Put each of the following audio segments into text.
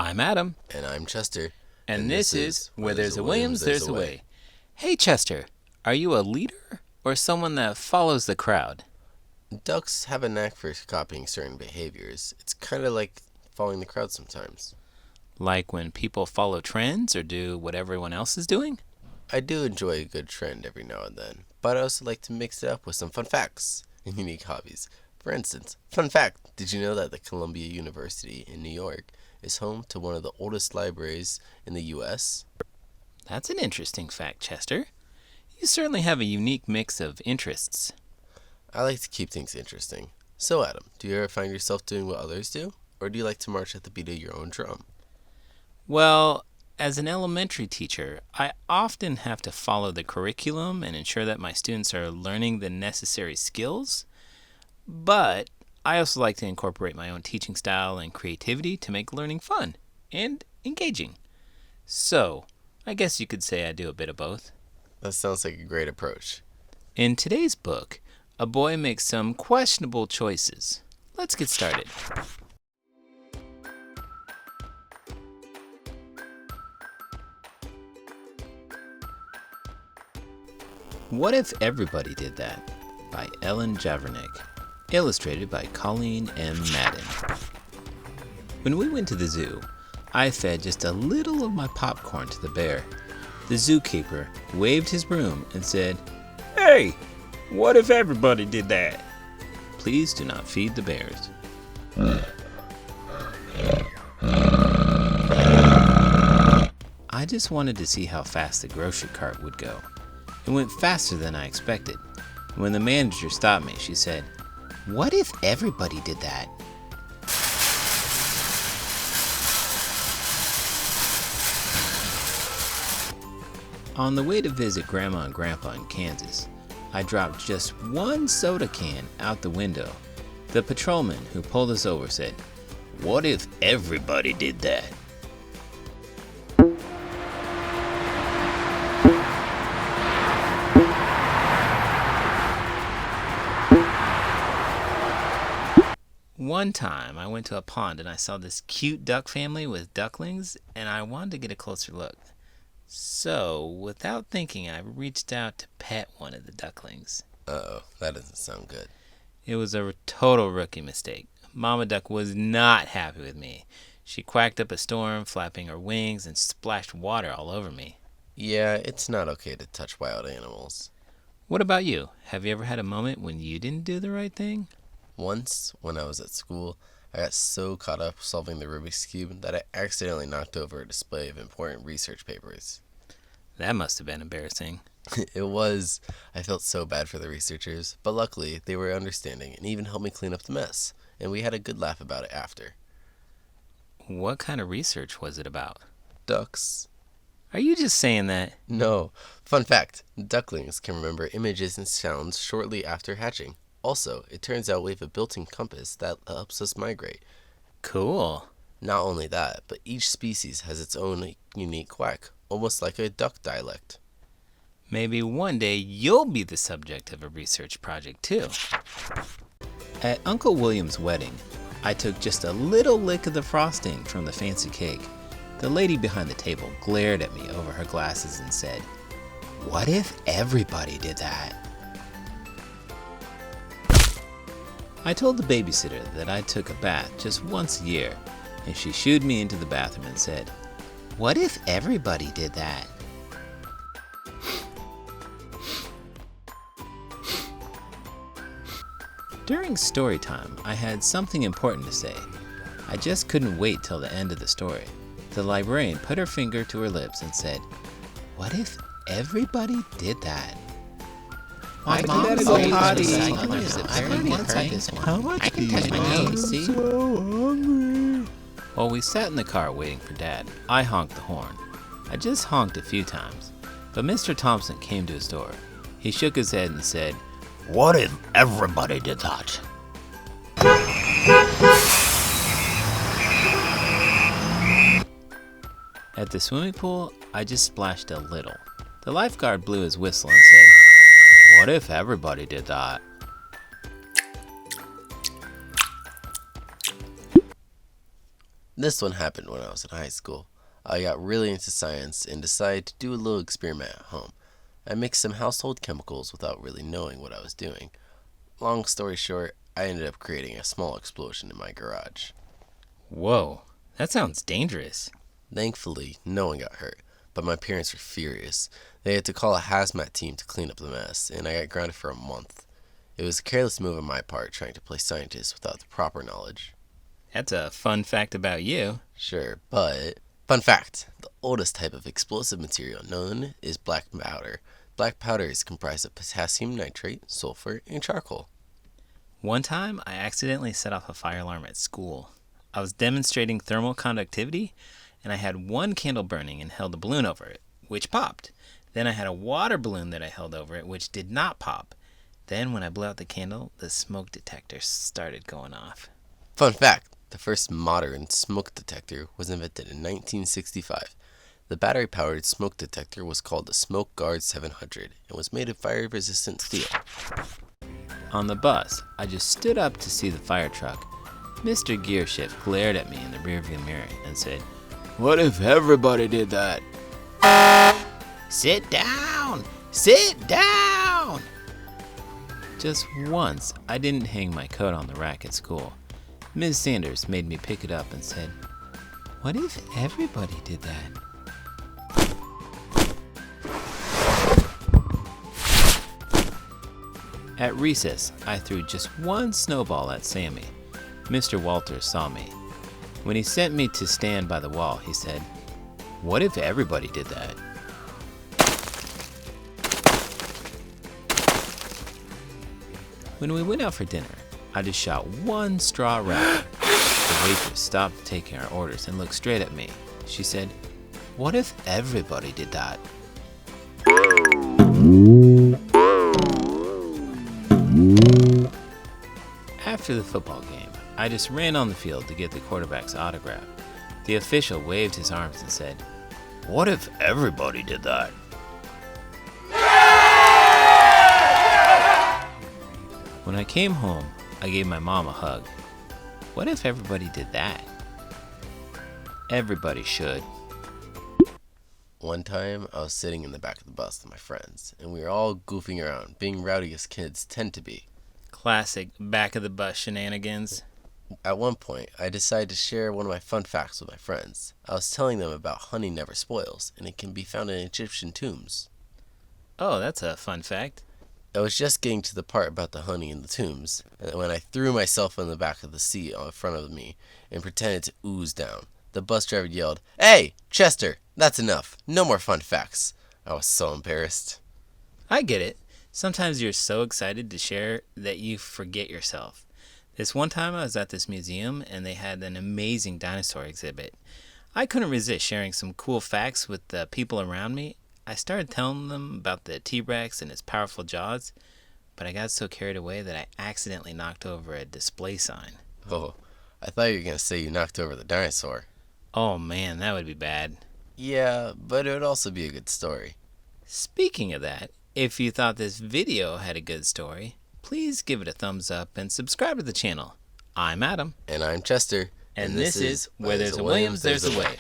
I'm Adam. And I'm Chester. And this is Where There's a Williams, There's a Way. Hey, Chester, are you a leader or someone that follows the crowd? Ducks have a knack for copying certain behaviors. It's kind of like following the crowd sometimes. Like when people follow trends or do what everyone else is doing? I do enjoy a good trend every now and then, but I also like to mix it up with some fun facts and unique hobbies. For instance, fun fact, did you know that the Columbia University in New York is home to one of the oldest libraries in the U.S.? That's an interesting fact, Chester. You certainly have a unique mix of interests. I like to keep things interesting. So, Adam, do you ever find yourself doing what others do? Or do you like to march at the beat of your own drum? Well, as an elementary teacher, I often have to follow the curriculum and ensure that my students are learning the necessary skills. But I also like to incorporate my own teaching style and creativity to make learning fun and engaging. So, I guess you could say I do a bit of both. That sounds like a great approach. In today's book, a boy makes some questionable choices. Let's get started. What If Everybody Did That? By Ellen Javernick. Illustrated by Colleen Madden. When we went to the zoo, I fed just a little of my popcorn to the bear. The zookeeper waved his broom and said, "Hey, what if everybody did that?" Please do not feed the bears. I just wanted to see how fast the grocery cart would go. It went faster than I expected. When the manager stopped me, she said, "What if everybody did that?" On the way to visit Grandma and Grandpa in Kansas, I dropped just one soda can out the window. The patrolman who pulled us over said, "What if everybody did that?" One time I went to a pond and I saw this cute duck family with ducklings and I wanted to get a closer look. So, without thinking, I reached out to pet one of the ducklings. Uh-oh, that doesn't sound good. It was a total rookie mistake. Mama Duck was not happy with me. She quacked up a storm, flapping her wings, and splashed water all over me. Yeah, it's not okay to touch wild animals. What about you? Have you ever had a moment when you didn't do the right thing? Once, when I was at school, I got so caught up solving the Rubik's Cube that I accidentally knocked over a display of important research papers. That must have been embarrassing. It was. I felt so bad for the researchers, but luckily they were understanding and even helped me clean up the mess, and we had a good laugh about it after. What kind of research was it about? Ducks. Are you just saying that? No. Fun fact, ducklings can remember images and sounds shortly after hatching. Also, it turns out we have a built-in compass that helps us migrate. Cool. Not only that, but each species has its own unique quack, almost like a duck dialect. Maybe one day you'll be the subject of a research project too. At Uncle William's wedding, I took just a little lick of the frosting from the fancy cake. The lady behind the table glared at me over her glasses and said, "What if everybody did that?" I told the babysitter that I took a bath just once a year, and she shooed me into the bathroom and said, "What if everybody did that?" During story time, I had something important to say. I just couldn't wait till the end of the story. The librarian put her finger to her lips and said, "What if everybody did that?" My mom gotta go potty. How much do you want? See? So hungry. While we sat in the car waiting for Dad, I honked the horn. I just honked a few times, but Mr. Thompson came to his door. He shook his head and said, "What if everybody did that?" At the swimming pool, I just splashed a little. The lifeguard blew his whistle and said, "What if everybody did that?" This one happened when I was in high school. I got really into science and decided to do a little experiment at home. I mixed some household chemicals without really knowing what I was doing. Long story short, I ended up creating a small explosion in my garage. Whoa, that sounds dangerous. Thankfully, no one got hurt, but my parents were furious. They had to call a hazmat team to clean up the mess, and I got grounded for a month. It was a careless move on my part trying to play scientist without the proper knowledge. That's a fun fact about you. Sure, but... Fun fact, the oldest type of explosive material known is black powder. Black powder is comprised of potassium nitrate, sulfur, and charcoal. One time, I accidentally set off a fire alarm at school. I was demonstrating thermal conductivity, and I had one candle burning and held a balloon over it, which popped. Then I had a water balloon that I held over it, which did not pop. Then when I blew out the candle, the smoke detector started going off. Fun fact, the first modern smoke detector was invented in 1965. The battery-powered smoke detector was called the Smoke Guard 700 and was made of fire-resistant steel. On the bus, I just stood up to see the fire truck. Mr. Gearshift glared at me in the rearview mirror and said, What if everybody did that? "Sit down! Sit down!" Just once, I didn't hang my coat on the rack at school. Ms. Sanders made me pick it up and said, "What if everybody did that?" At recess, I threw just one snowball at Sammy. Mr. Walters saw me. When he sent me to stand by the wall, he said, "What if everybody did that?" When we went out for dinner, I just shot one straw rabbit. The waitress stopped taking our orders and looked straight at me. She said, "What if everybody did that?" After the football game, I just ran on the field to get the quarterback's autograph. The official waved his arms and said, "What if everybody did that?" When I came home, I gave my mom a hug. What if everybody did that? Everybody should. One time, I was sitting in the back of the bus with my friends, and we were all goofing around, being rowdy as kids tend to be. Classic back of the bus shenanigans. At one point, I decided to share one of my fun facts with my friends. I was telling them about honey never spoils, and it can be found in Egyptian tombs. Oh, that's a fun fact. I was just getting to the part about the honey in the tombs, when I threw myself in the back of the seat in front of me and pretended to ooze down. The bus driver yelled, "Hey, Chester, that's enough. No more fun facts." I was so embarrassed. I get it. Sometimes you're so excited to share that you forget yourself. This one time I was at this museum and they had an amazing dinosaur exhibit. I couldn't resist sharing some cool facts with the people around me. I started telling them about the T-Rex and its powerful jaws, but I got so carried away that I accidentally knocked over a display sign. Oh, I thought you were going to say you knocked over the dinosaur. Oh man, that would be bad. Yeah, but it would also be a good story. Speaking of that, if you thought this video had a good story, please give it a thumbs up and subscribe to the channel. I'm Adam. And I'm Chester. And this is Where There's a Williams, There's a Way.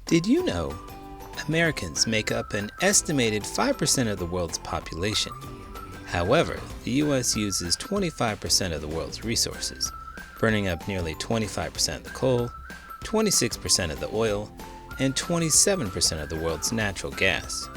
Did you know Americans make up an estimated 5% of the world's population? However, the U.S. uses 25% of the world's resources, burning up nearly 25% of the coal, 26% of the oil, and 27% of the world's natural gas.